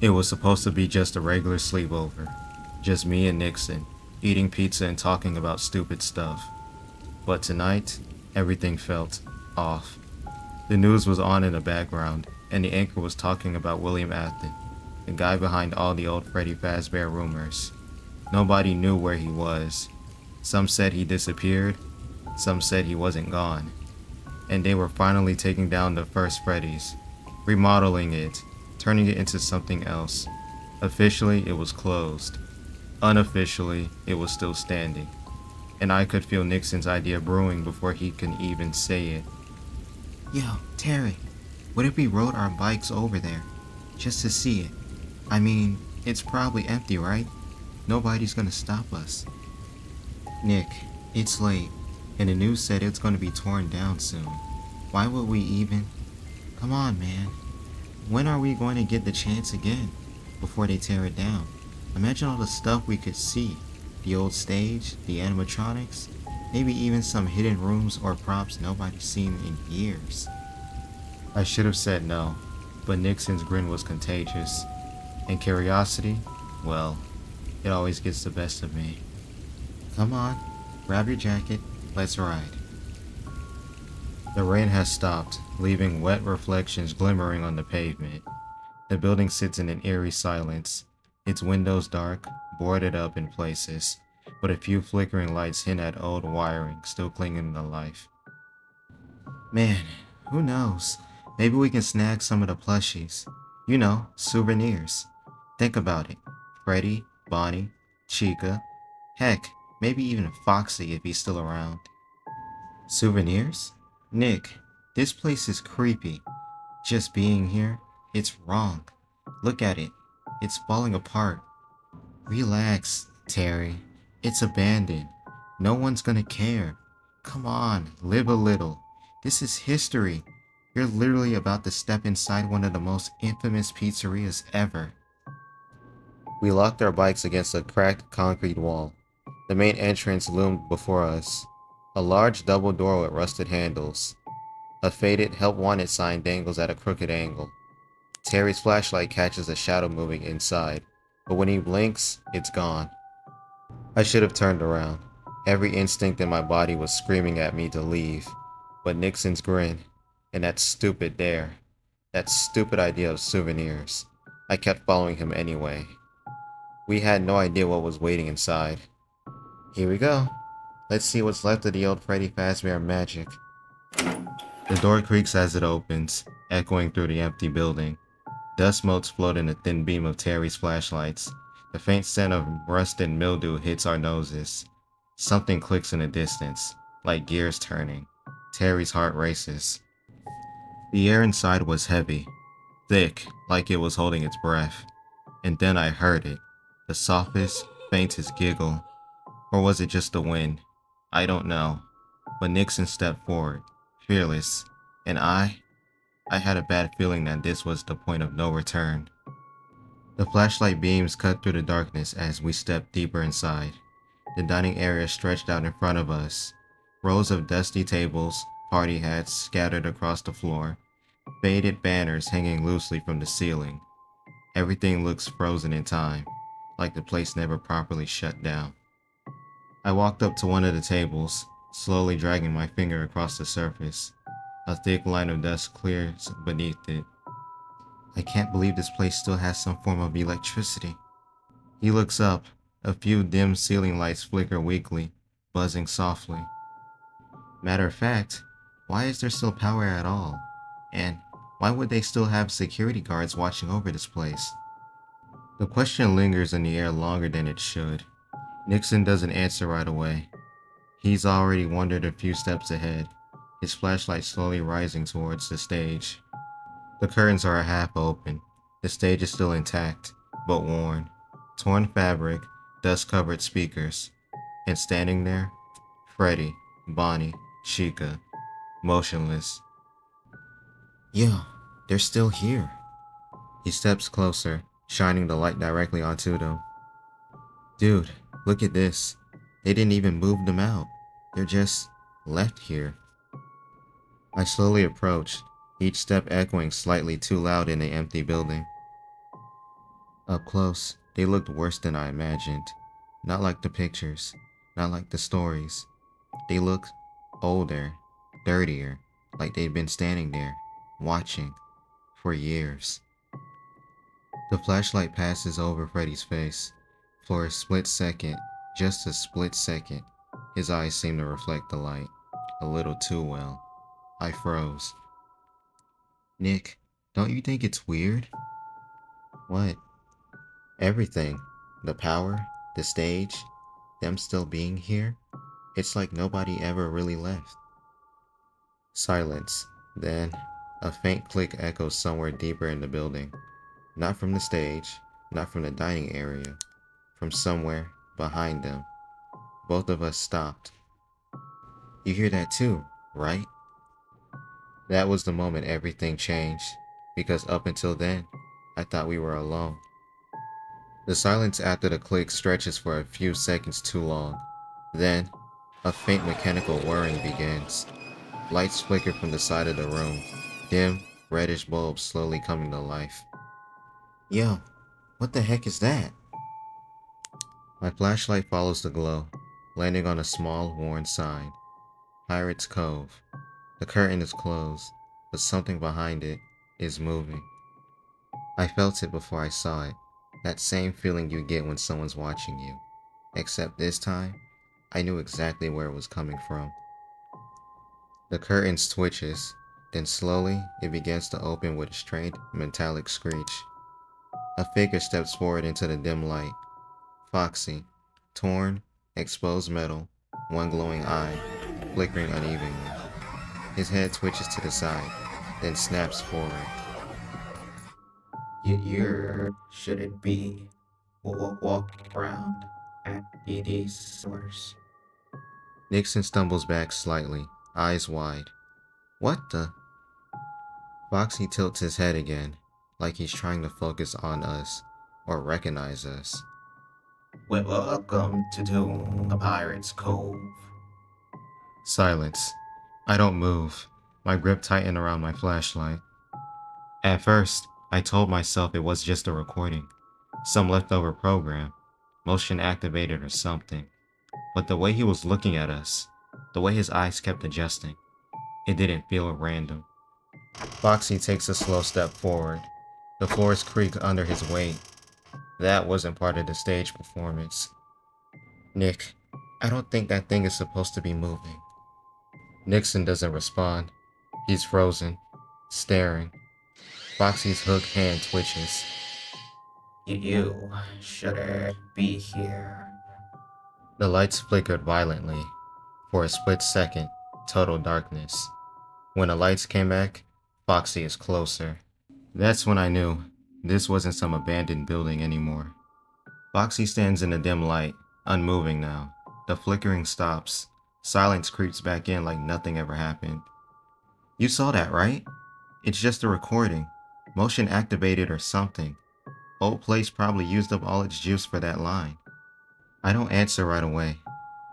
It was supposed to be just a regular sleepover. Just me and Nixon, eating pizza and talking about stupid stuff. But tonight, everything felt off. The news was on in the background, and the anchor was talking about William Afton, the guy behind all the old Freddy Fazbear rumors. Nobody knew where he was. Some said he disappeared, some said he wasn't gone. And they were finally taking down the first Freddy's, remodeling it, turning it into something else. Officially, it was closed. Unofficially, it was still standing. And I could feel Nixon's idea brewing before he could even say it. Yo, Terry, what if we rode our bikes over there, just to see it? I mean, it's probably empty, right? Nobody's gonna stop us. Nick, it's late, and the news said it's gonna be torn down soon. Why would we even? Come on, man. When are we going to get the chance again, before they tear it down? Imagine all the stuff we could see. The old stage, the animatronics, maybe even some hidden rooms or props nobody's seen in years. I should have said no, but Nixon's grin was contagious. And curiosity, well, it always gets the best of me. Come on, grab your jacket, let's ride. The rain has stopped, leaving wet reflections glimmering on the pavement. The building sits in an eerie silence, its windows dark, boarded up in places, but a few flickering lights hint at old wiring still clinging to life. Man, who knows? Maybe we can snag some of the plushies. You know, souvenirs. Think about it. Freddy, Bonnie, Chica. Heck, maybe even Foxy if he's still around. Souvenirs? Nick, this place is creepy. Just being here, it's wrong. Look at it. It's falling apart. Relax, Terry. It's abandoned. No one's gonna care. Come on, live a little. This is history. You're literally about to step inside one of the most infamous pizzerias ever. We locked our bikes against a cracked concrete wall. The main entrance loomed before us. A large double door with rusted handles. A faded help wanted sign dangles at a crooked angle. Terry's flashlight catches a shadow moving inside, but when he blinks, it's gone. I should have turned around. Every instinct in my body was screaming at me to leave, but Nixon's grin, and that stupid dare, that stupid idea of souvenirs, I kept following him anyway. We had no idea what was waiting inside. Here we go. Let's see what's left of the old Freddy Fazbear magic. The door creaks as it opens, echoing through the empty building. Dust motes float in a thin beam of Terry's flashlights. The faint scent of rust and mildew hits our noses. Something clicks in the distance, like gears turning. Terry's heart races. The air inside was heavy, thick, like it was holding its breath. And then I heard it, the softest, faintest giggle. Or was it just the wind? I don't know. But Nixon stepped forward, fearless, and I had a bad feeling that this was the point of no return. The flashlight beams cut through the darkness as we stepped deeper inside. The dining area stretched out in front of us. Rows of dusty tables, party hats scattered across the floor, faded banners hanging loosely from the ceiling. Everything looks frozen in time, like the place never properly shut down. I walked up to one of the tables, slowly dragging my finger across the surface. A thick line of dust clears beneath it. I can't believe this place still has some form of electricity. He looks up. A few dim ceiling lights flicker weakly, buzzing softly. Matter of fact, why is there still power at all? And why would they still have security guards watching over this place? The question lingers in the air longer than it should. Nixon doesn't answer right away. He's already wandered a few steps ahead, his flashlight slowly rising towards the stage. The curtains are half open. The stage is still intact, but worn. Torn fabric, dust-covered speakers. And standing there, Freddy, Bonnie, Chica, motionless. Yo, they're still here. He steps closer, shining the light directly onto them. Dude, look at this. They didn't even move them out. They're just left here. I slowly approached, each step echoing slightly too loud in the empty building. Up close, they looked worse than I imagined. Not like the pictures, not like the stories. They looked older, dirtier, like they'd been standing there, watching, for years. The flashlight passes over Freddy's face. For a split second, just a split second, his eyes seemed to reflect the light, a little too well. I froze. Nick, don't you think it's weird? What? Everything. The power, the stage, them still being here. It's like nobody ever really left. Silence. Then, a faint click echoes somewhere deeper in the building. Not from the stage, not from the dining area, from somewhere behind them. Both of us stopped. You hear that too, right? That was the moment everything changed, because up until then, I thought we were alone. The silence after the click stretches for a few seconds too long. Then, a faint mechanical whirring begins. Lights flicker from the side of the room, dim, reddish bulbs slowly coming to life. Yo, what the heck is that? My flashlight follows the glow, landing on a small, worn sign. Pirate's Cove. The curtain is closed, but something behind it is moving. I felt it before I saw it. That same feeling you get when someone's watching you. Except this time, I knew exactly where it was coming from. The curtain twitches, then slowly it begins to open with a strange metallic screech. A figure steps forward into the dim light. Foxy, torn, exposed metal, one glowing eye, flickering unevenly. His head twitches to the side, then snaps forward. You shouldn't be walking around at these stores. Nixon stumbles back slightly, eyes wide. What the? Foxy tilts his head again, like he's trying to focus on us, or recognize us. Welcome to the Pirate's Cove. Silence. I don't move, my grip tightened around my flashlight. At first, I told myself it was just a recording, some leftover program, motion activated or something. But the way he was looking at us, the way his eyes kept adjusting, it didn't feel random. Foxy takes a slow step forward. The floors creak under his weight. That wasn't part of the stage performance. Nick, I don't think that thing is supposed to be moving. Nixon doesn't respond. He's frozen, staring. Foxy's hook hand twitches. You shouldn't be here. The lights flickered violently. For a split second, total darkness. When the lights came back, Foxy is closer. That's when I knew this wasn't some abandoned building anymore. Foxy stands in the dim light, unmoving now. The flickering stops. Silence creeps back in like nothing ever happened. You saw that, right? It's just a recording. Motion activated or something. Old place probably used up all its juice for that line. I don't answer right away,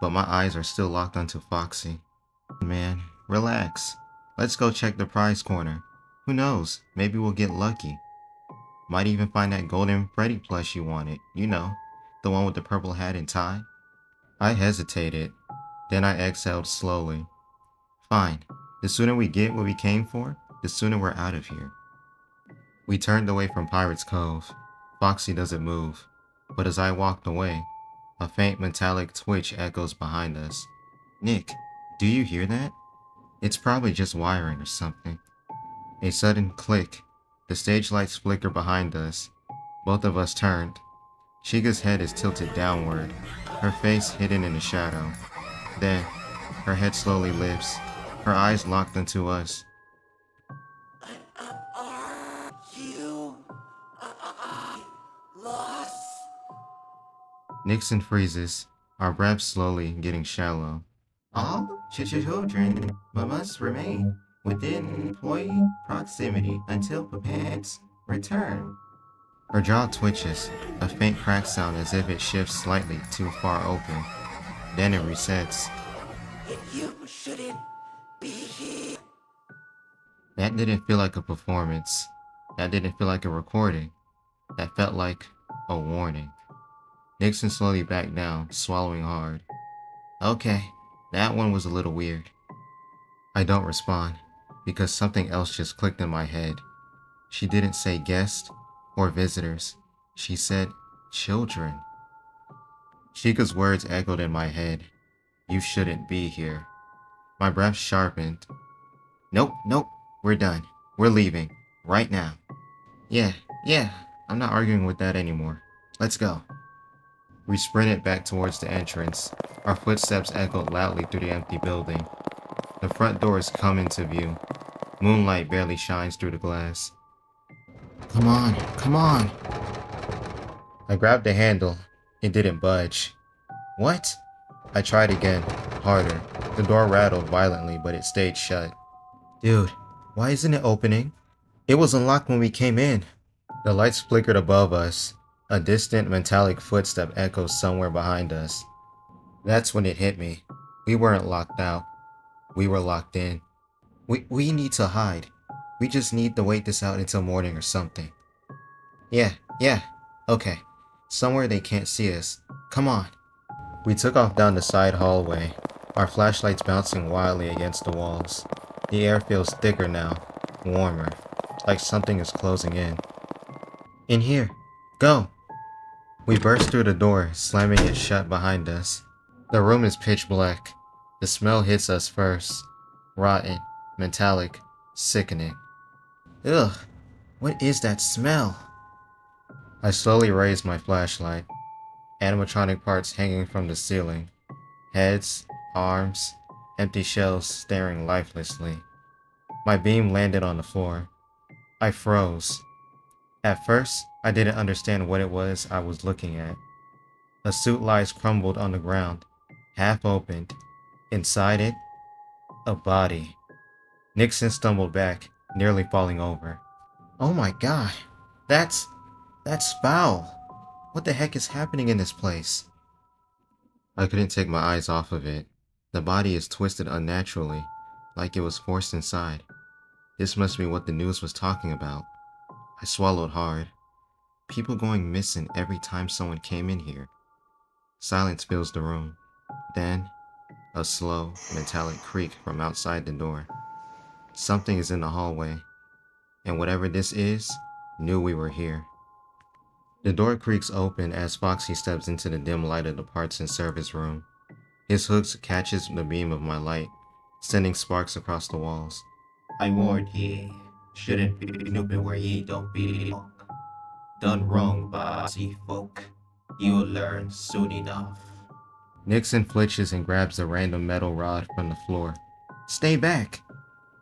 but my eyes are still locked onto Foxy. Man, relax. Let's go check the prize corner. Who knows, maybe we'll get lucky. Might even find that golden Freddy plush you wanted, you know, the one with the purple hat and tie. I hesitated, then I exhaled slowly. Fine, the sooner we get what we came for, the sooner we're out of here. We turned away from Pirate's Cove. Foxy doesn't move, but as I walked away, a faint metallic twitch echoes behind us. Nick, do you hear that? It's probably just wiring or something. A sudden click. The stage lights flicker behind us. Both of us turned. Chiga's head is tilted downward, her face hidden in the shadow. Then, her head slowly lifts, her eyes locked onto us. You lost. Nixon freezes, our breath slowly getting shallow. All children must remain within employee proximity until prepared's return. Her jaw twitches, a faint crack sound as if it shifts slightly too far open. Then it resets. You shouldn't be here. That didn't feel like a performance. That didn't feel like a recording. That felt like A warning. Nixon slowly backed down, swallowing hard. Okay, that one was a little weird. I don't respond, because something else just clicked in my head. She didn't say guest or visitors. She said children. Chica's words echoed in my head. You shouldn't be here. My breath sharpened. Nope, nope, we're done. We're leaving. Right now. Yeah, I'm not arguing with that anymore. Let's go. We sprinted back towards the entrance. Our footsteps echoed loudly through the empty building. The front doors come into view. Moonlight barely shines through the glass. Come on, come on. I grabbed the handle. It didn't budge. What? I tried again, harder. The door rattled violently, but it stayed shut. Dude, why isn't it opening? It was unlocked when we came in. The lights flickered above us. A distant metallic footstep echoes somewhere behind us. That's when it hit me. We weren't locked out. We were locked in. We need to hide. We just need to wait this out until morning or something. Yeah, okay. Somewhere they can't see us. Come on. We took off down the side hallway, our flashlights bouncing wildly against the walls. The air feels thicker now, warmer, like something is closing in. In here. Go! We burst through the door, slamming it shut behind us. The room is pitch black. The smell hits us first. Rotten, metallic, sickening. Ugh, what is that smell? I slowly raised my flashlight. Animatronic parts hanging from the ceiling. Heads, arms, empty shells staring lifelessly. My beam landed on the floor. I froze. At first, I didn't understand what it was I was looking at. A suit lies crumbled on the ground, half opened. Inside it, a body. Nixon stumbled back, nearly falling over. Oh my god, that's foul. What the heck is happening in this place? I couldn't take my eyes off of it. The body is twisted unnaturally, like it was forced inside. This must be what the news was talking about. I swallowed hard. People going missing every time someone came in here. Silence fills the room. Then, a slow, metallic creak from outside the door. Something is in the hallway, and whatever this is, knew we were here. The door creaks open as Foxy steps into the dim light of the parts and service room. His hooks catches the beam of my light, sending sparks across the walls. I warned ye, shouldn't be snooping where ye don't belong. Done wrong, bossy folk. You'll learn soon enough. Nixon flinches and grabs a random metal rod from the floor. Stay back!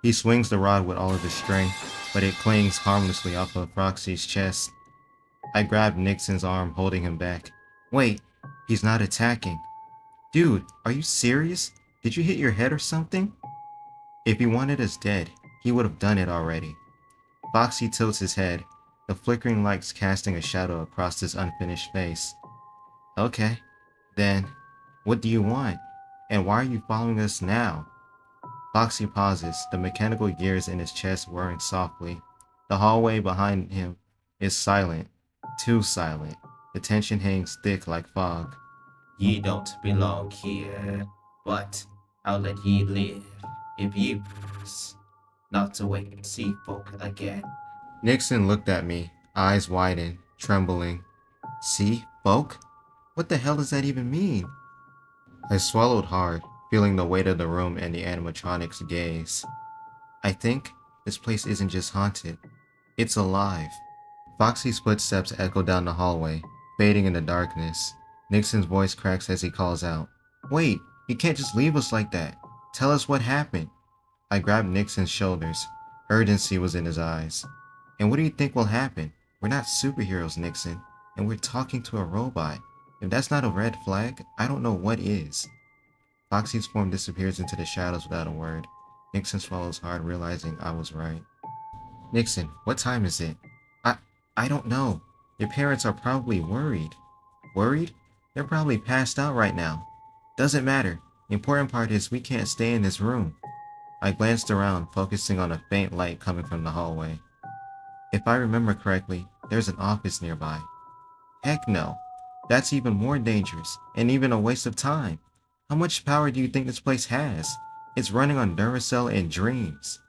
He swings the rod with all of his strength, but it clings harmlessly off of Foxy's chest. I grab Nixon's arm, holding him back. Wait, he's not attacking. Dude, are you serious? Did you hit your head or something? If he wanted us dead, he would have done it already. Foxy tilts his head, the flickering lights casting a shadow across his unfinished face. Okay, then, what do you want? And why are you following us now? Foxy pauses, the mechanical gears in his chest whirring softly. The hallway behind him is silent, too silent. The tension hangs thick like fog. Ye don't belong here, but I'll let ye live if ye promise not to wake and see folk again. Nixon looked at me, eyes widened, trembling. See, folk? What the hell does that even mean? I swallowed hard, feeling the weight of the room and the animatronic's gaze. I think this place isn't just haunted. It's alive. Foxy's footsteps echo down the hallway, fading in the darkness. Nixon's voice cracks as he calls out. Wait, you can't just leave us like that. Tell us what happened. I grabbed Nixon's shoulders. Urgency was in his eyes. And what do you think will happen? We're not superheroes, Nixon, and we're talking to a robot. If that's not a red flag, I don't know what is. Foxy's form disappears into the shadows without a word. Nixon swallows hard, realizing I was right. Nixon, what time is it? I don't know. Your parents are probably worried. Worried? They're probably passed out right now. Doesn't matter. The important part is we can't stay in this room. I glanced around, focusing on a faint light coming from the hallway. If I remember correctly, there's an office nearby. Heck no. That's even more dangerous, and even a waste of time. How much power do you think this place has? It's running on Duracell and dreams.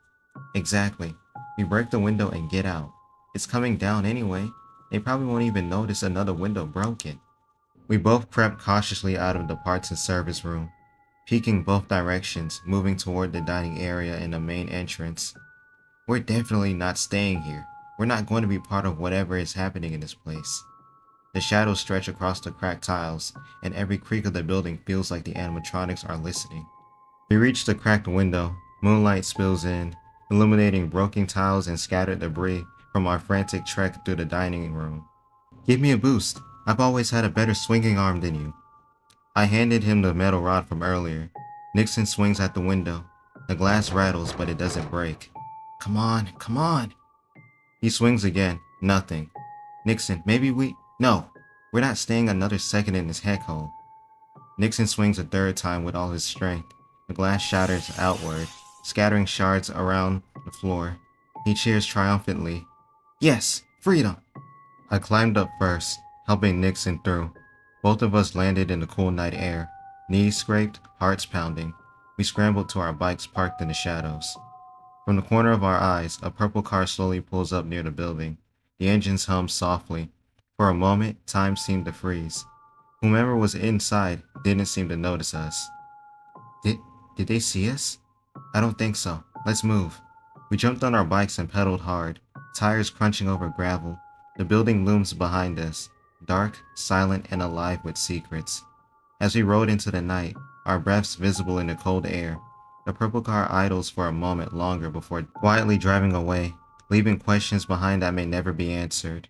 Exactly. We break the window and get out. It's coming down anyway. They probably won't even notice another window broken. We both crept cautiously out of the parts and service room, peeking both directions, moving toward the dining area and the main entrance. We're definitely not staying here. We're not going to be part of whatever is happening in this place. The shadows stretch across the cracked tiles, and every creak of the building feels like the animatronics are listening. We reach the cracked window. Moonlight spills in, illuminating broken tiles and scattered debris from our frantic trek through the dining room. Give me a boost. I've always had a better swinging arm than you. I handed him the metal rod from earlier. Nixon swings at the window. The glass rattles, but it doesn't break. Come on, come on. He swings again. Nothing. Nixon, maybe we... No, we're not staying another second in this heck hole. Nixon swings a third time with all his strength. The glass shatters outward, scattering shards around the floor. He cheers triumphantly. Yes, freedom! I climbed up first, helping Nixon through. Both of us landed in the cool night air, knees scraped, hearts pounding. We scrambled to our bikes parked in the shadows. From the corner of our eyes, a purple car slowly pulls up near the building. The engines hum softly. For a moment, time seemed to freeze. Whomever was inside didn't seem to notice us. Did they see us? I don't think so. Let's move. We jumped on our bikes and pedaled hard, tires crunching over gravel. The building looms behind us, dark, silent, and alive with secrets. As we rode into the night, our breaths visible in the cold air, the purple car idles for a moment longer before quietly driving away, leaving questions behind that may never be answered.